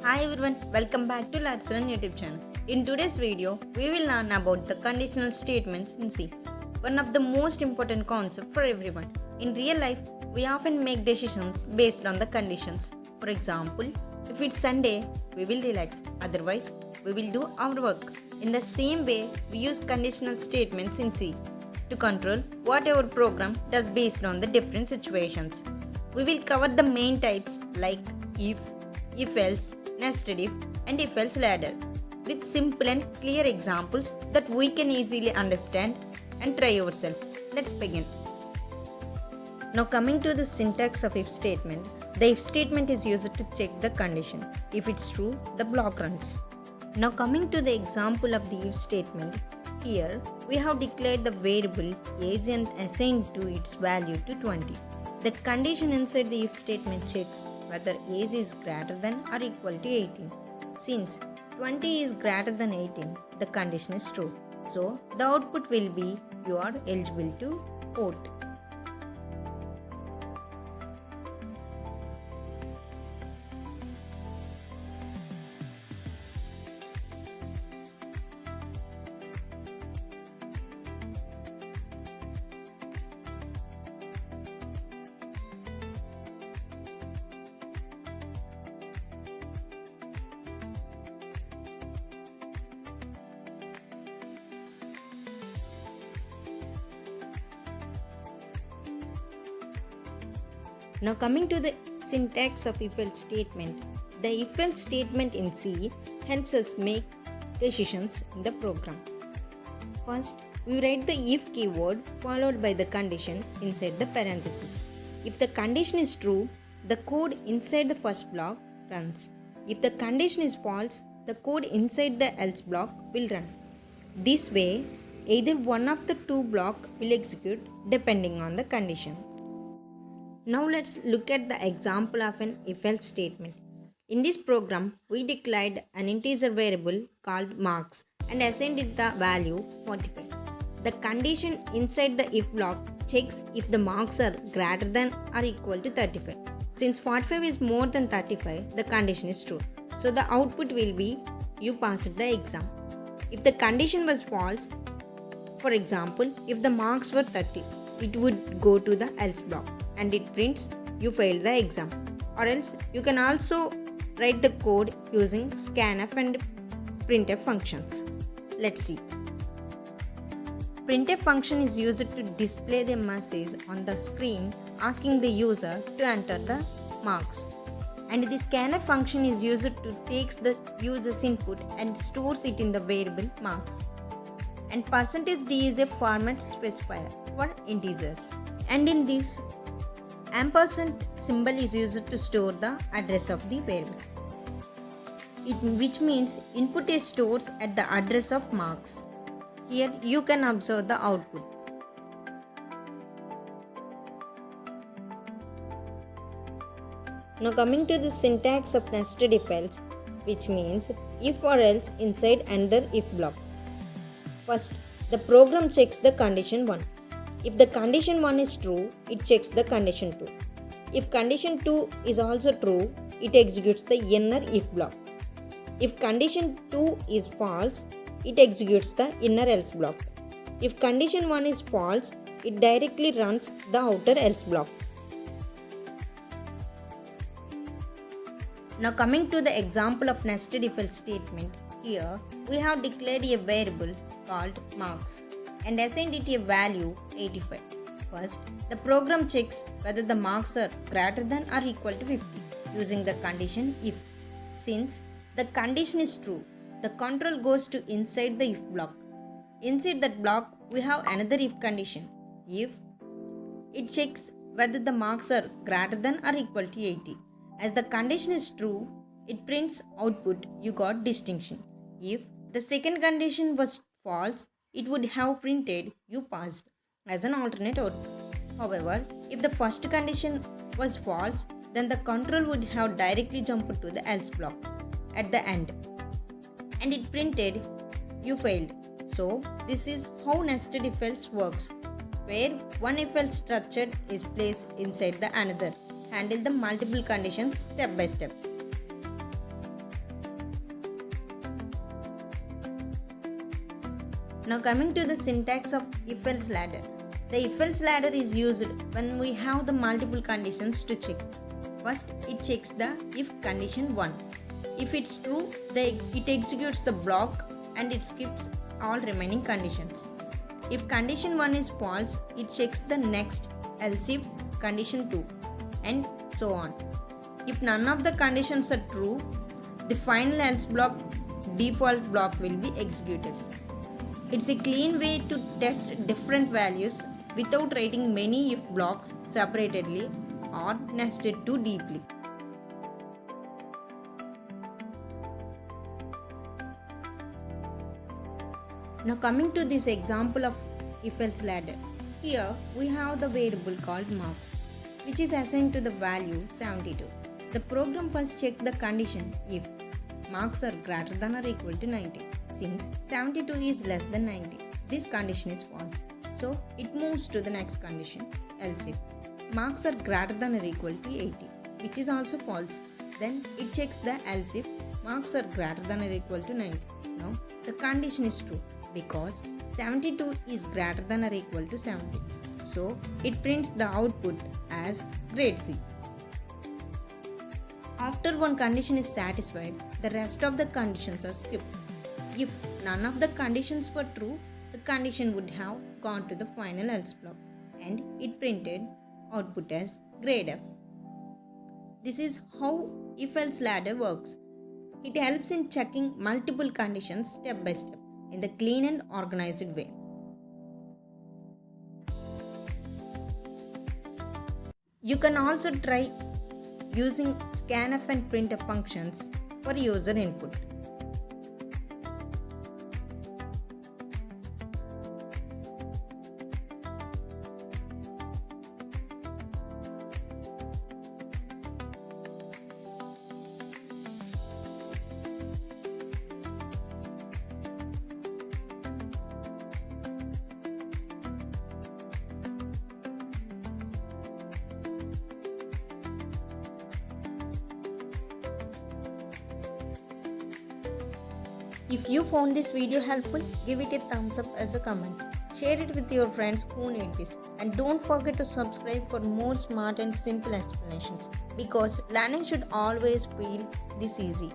Hi everyone, welcome back to Let's Learn YouTube channel. In today's video, we will learn about the conditional statements in C, one of the most important concepts for everyone. In real life, we often make decisions based on the conditions. For example, if it's Sunday, we will relax, otherwise, we will do our work. In the same way, we use conditional statements in C to control what our program does based on the different situations. We will cover the main types like if else, nested if, and if else ladder with simple and clear examples that we can easily understand and try ourselves. Let's begin. Now coming to the syntax of if statement, the if statement is used to check the condition. If it's true, the block runs. Now coming to the example of the if statement, here we have declared the variable age and assigned to its value to 20. The condition inside the if statement checks whether age is greater than or equal to 18. Since 20 is greater than 18, the condition is true. So the output will be you are eligible to vote. Now coming to the syntax of if-else statement, the if-else statement in C helps us make decisions in the program. First, we write the if keyword followed by the condition inside the parenthesis. If the condition is true, the code inside the first block runs. If the condition is false, the code inside the else block will run. This way, either one of the two blocks will execute depending on the condition. Now let's look at the example of an if-else statement. In this program, we declared an integer variable called marks and assigned it the value 45. The condition inside the if block checks if the marks are greater than or equal to 35. Since 45 is more than 35, the condition is true. So the output will be you passed the exam. If the condition was false, for example, if the marks were 30, it would go to the else block and it prints you failed the exam. Or else you can also write the code using scanf and printf functions. Let's see. Printf function is used to display the message on the screen asking the user to enter the marks. And the scanf function is used to take the user's input and stores it in the variable marks. And %d is a format specifier for integers. And in this, ampersand symbol is used to store the address of the variable, which means input is stored at the address of marks. Here you can observe the output. Now coming to the syntax of nested if else, which means if or else inside another if block. First, the program checks the condition 1. If the condition 1 is true, it checks the condition 2. If condition 2 is also true, it executes the inner if block. If condition 2 is false, it executes the inner else block. If condition 1 is false, it directly runs the outer else block. Now coming to the example of nested if else statement, here we have declared a variable called marks and assigned it a value 85. First, the program checks whether the marks are greater than or equal to 50 using the condition if. Since the condition is true, the control goes to inside the if block. Inside that block, we have another if condition. If it checks whether the marks are greater than or equal to 80. As the condition is true, it prints output you got distinction. If the second condition was false, it would have printed you passed as an alternate output. However, if the first condition was false, then the control would have directly jumped to the else block at the end and it printed you failed. So this is how nested if else works, where one if else structure is placed inside the another, handle the multiple conditions step by step. Now coming to the syntax of if-else ladder. The if-else ladder is used when we have the multiple conditions to check. First, it checks the if condition 1. If it's true, it executes the block and it skips all remaining conditions. If condition 1 is false, it checks the next, else if condition 2, and so on. If none of the conditions are true, the final else block, default block will be executed. It's a clean way to test different values without writing many if blocks separately or nested too deeply. Now coming to this example of if-else ladder. Here we have the variable called marks, which is assigned to the value 72. The program first checks the condition if marks are greater than or equal to 90. Since 72 is less than 90, this condition is false. So it moves to the next condition, else if marks are greater than or equal to 80, which is also false. Then it checks the else if marks are greater than or equal to 90. Now the condition is true because 72 is greater than or equal to 70. So it prints the output as grade C. After one condition is satisfied, the rest of the conditions are skipped. If none of the conditions were true, the condition would have gone to the final else block and it printed output as grade F. This is how if-else ladder works. It helps in checking multiple conditions step by step in the clean and organized way. You can also try using scanf and printf functions for user input. If you found this video helpful, give it a thumbs up as a comment. Share it with your friends who need this. And don't forget to subscribe for more smart and simple explanations, because learning should always feel this easy.